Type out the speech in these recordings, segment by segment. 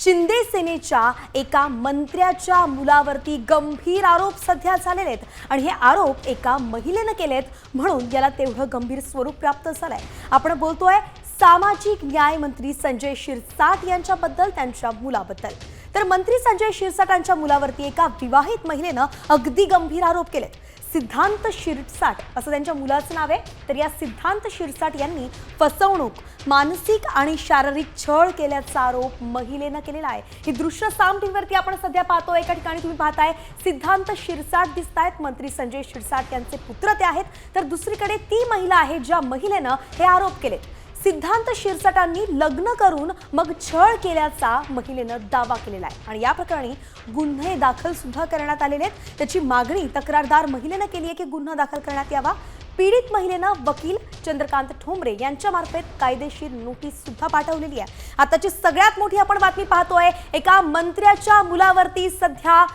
शिंदे सेनेच्या एका मंत्र्याच्या मुलावरती गंभीर आरोप सध्या झालेले आहेत आणि हे आरोप एका महिलेने केलेत म्हणून याला तेवढं गंभीर स्वरूप प्राप्त झालंय। आपण बोलतोय सामाजिक न्याय मंत्री संजय शिरसाट यांच्याबद्दल, त्यांच्या मुलाबद्दल। तर मंत्री संजय शिरसाटांच्या मुलावरती एका विवाहित महिलेने अगदी गंभीर आरोप केलेत। सिद्धांत शिरसाट असं त्यांच्या मुलाचं नाव आहे। तर या सिद्धांत शिरसाट यांनी फसवणूक, मानसिक आणि शारीरिक छळ केल्याचा आरोप महिलेने केलेला आहे। ही दृश्य साम टीव्हीवरती आपण सध्या पाहतोय। एका ठिकाणी तुम्ही पाहताय सिद्धांत शिरसाट दिसतायत, मंत्री संजय शिरसाट यांचे पुत्र ते आहेत। तर दुसरीकडे ती महिला आहे ज्या महिलेने हे आरोप केले। सिद्धांत शिरसाटांनी लग्न करून मग छळ केल्याचा महिलेने दावा केलेला आहे आणि या प्रकरणी गुन्हे दाखल सुद्धा करण्यात आलेले आहेत। त्याची मागणी तक्रारदार महिलेने केली आहे की गुन्हा दाखल करण्यात यावा। पीडित महिलेने वकील चंद्रकांत ठोंबरे यांच्यामार्फत कायदेशीर नोटीस सुद्धा पाठवलेली आहे। आताची सगळ्यात मोठी आपण बातमी पाहतोय, एका मंत्र्याच्या मुलावरती सध्या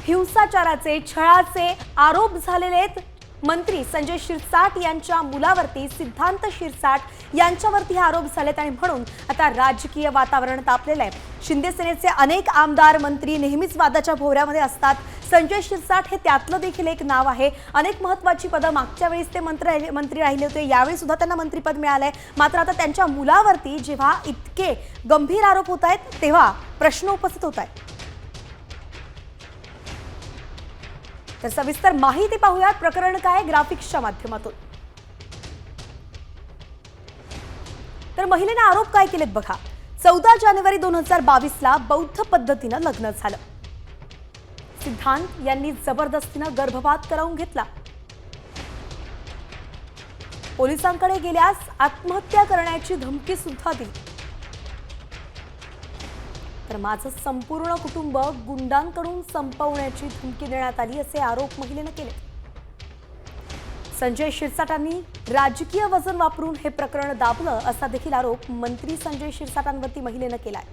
हिंसाचाराचे, छळाचे आरोप झालेले आहेत। मंत्री संजय शिरसाट यांच्या मुलावरती सिद्धांत शिरसाट यांच्यावरती हे आरोप झालेत आणि म्हणून आता राजकीय वातावरण तापलेलं आहे। शिंदे सेनेचे अनेक आमदार, मंत्री नेहमीच वादाच्या भोवऱ्यामध्ये असतात। संजय शिरसाट हे त्यातलं देखील एक नाव आहे। अनेक महत्त्वाची पदं मागच्या वेळेस ते मंत्री राहिले होते, यावेळी सुद्धा त्यांना मंत्रिपद मिळालंय। मात्र आता त्यांच्या मुलावरती जेव्हा इतके गंभीर आरोप होत आहेत तेव्हा प्रश्न उपस्थित होत आहेत। तर सविस्तर माहिती पाहूयात, प्रकरण काय ग्राफिक्सच्या माध्यमातून। तर महिलेने आरोप काय केलेत बघा। 14 जानेवारी 2022 ला बौद्ध पद्धतीने लग्न झालं। सिद्धांत यांनी जबरदस्तीने गर्भपात करावून घेतला। पोलिसांकडे गेल्यास आत्महत्या करण्याची धमकी सुद्धा दिली। तर माझं संपूर्ण कुटुंब गुंडांकडून संपवण्याची धमकी देण्यात आली असे आरोप महिलेने केले। संजय शिरसाटांनी राजकीय वजन वापरून हे प्रकरण दाबलं असा देखील आरोप मंत्री संजय शिरसाटांवरती महिलेने केलाय।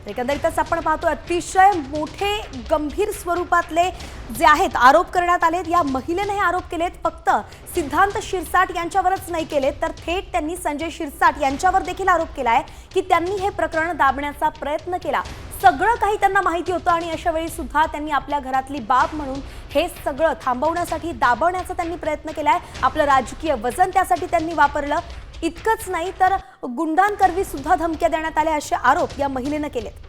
एकंदरीतच आपण पाहतो अतिशय मोठे गंभीर स्वरूपातले जे आहेत आरोप करण्यात आलेत। या महिलेने हे आरोप केलेत, फक्त सिद्धांत शिरसाट यांच्यावरच नाही केलेत तर थेट त्यांनी संजय शिरसाट यांच्यावर देखील आरोप केलाय की त्यांनी हे प्रकरण दाबण्याचा प्रयत्न केला। सगळं काही त्यांना माहिती होतं आणि अशा वेळी सुद्धा त्यांनी आपल्या घरातली बाब म्हणून हे सगळं थांबवण्यासाठी, दाबवण्याचा त्यांनी प्रयत्न केलाय। आपलं राजकीय वजन त्यासाठी त्यांनी वापरलं। इतकंच नाही तर गुंडांकरवी सुद्धा धमक्या देण्यात आल्या असे आरोप या महिलेने केलेत।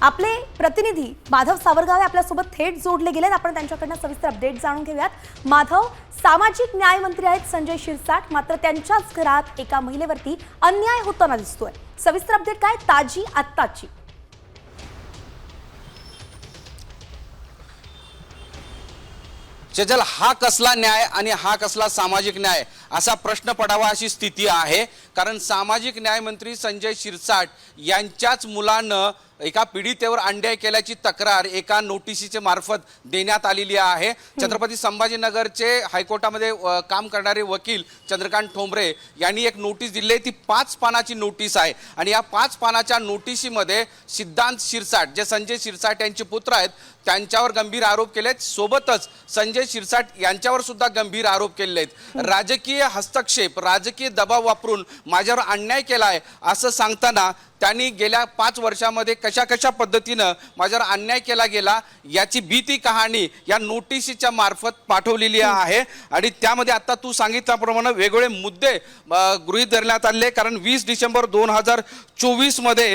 आपले प्रतिनिधी माधव सावरगावे आपल्यासोबत थेट जोडले गेलेत। आपण त्यांच्याकडून सविस्तर अपडेट जाणून घेऊयात। माधव, सामाजिक न्याय मंत्री आहेत संजय शिरसाट, मात्र त्यांच्याच घरात एका महिलेवरती अन्याय होताना दिसतोय। सविस्तर अपडेट काय, ताजी आत्ताची? सेजल, हा कसला न्याय आणि हा कसला सामाजिक न्याय असा प्रश्न पडावा अशी स्थिती आहे। कारण सामाजिक न्याय मंत्री संजय शिरसाट यांच्याच मुलानं एका पीडितेवर अन्याय केल्याची तक्रार एका नोटिसीच्या मार्फत देण्यात आलेली आहे। छत्रपती संभाजीनगरचे हायकोर्टामध्ये काम करणारे वकील चंद्रकांत ठोंबरे यांनी एक नोटीस दिली आहे। ती 5 पानाची नोटीस आहे आणि या 5 पानाच्या नोटिसीमध्ये सिद्धांत शिरसाट जे संजय शिरसाट यांचे पुत्र आहेत त्यांच्यावर गंभीर आरोप केलेत। सोबतच संजय शिरसाट यांच्यावर सुद्धा गंभीर आरोप केले आहेत। राजकीय हस्तक्षेप, राजकीय दबाव वापरून माझ्यावर अन्याय केलाय असं सांगताना त्यांनी गेल्या 5 वर्षामध्ये कशा पद्धतीनं माझ्यावर अन्याय केला गेला याची भीती कहाणी या नोटिसीच्या मार्फत पाठवलेली आहे। आणि त्यामध्ये आता तू सांगितल्याप्रमाणे वेगवेगळे मुद्दे गृहीत धरण्यात आले। कारण 20 डिसेंबर 2024 मध्ये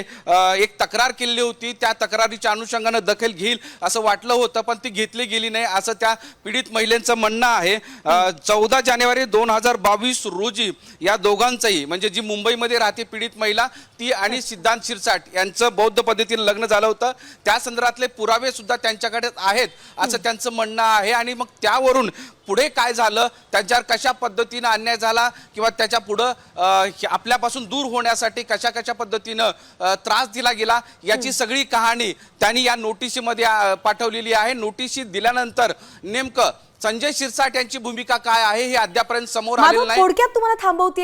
एक तक्रार केली होती। त्या तक्रारीच्या अनुषंगाने दखल घेईल असं वाटलं होतं, पण ती घेतली गेली नाही असं त्या पीडित महिलेचं म्हणणं आहे। 14 जानेवारी 2022 रोजी या दोघांचंही, म्हणजे जी मुंबईमध्ये राहते पीडित महिला ती आणि सिद्धांत शिरसाट यांचं बौद्ध पद्धतीने लग्न झालं होतं, त्या संदर्भातले पुरावे सुद्धा त्यांच्याकडे आहेत असं त्यांचं म्हणणं आहे। आणि मग त्यावरून पुढे काय झालं, त्यांच्यावर कशा पद्धतीने अन्याय झाला किंवा त्याच्या पुढं आपल्यापासून दूर होण्यासाठी कशा पद्धतीनं त्रास दिला गेला याची सगळी कहाणी त्यांनी या नोटिसीमध्ये पाठवलेली आहे। नोटिसी दिल्यानंतर नेमकं संजय शिरसाट यांची भूमिका काय आहे हे अद्यापर्यंत समोर आलेलं नाही। थोडक्यात तुम्हाला थांबवते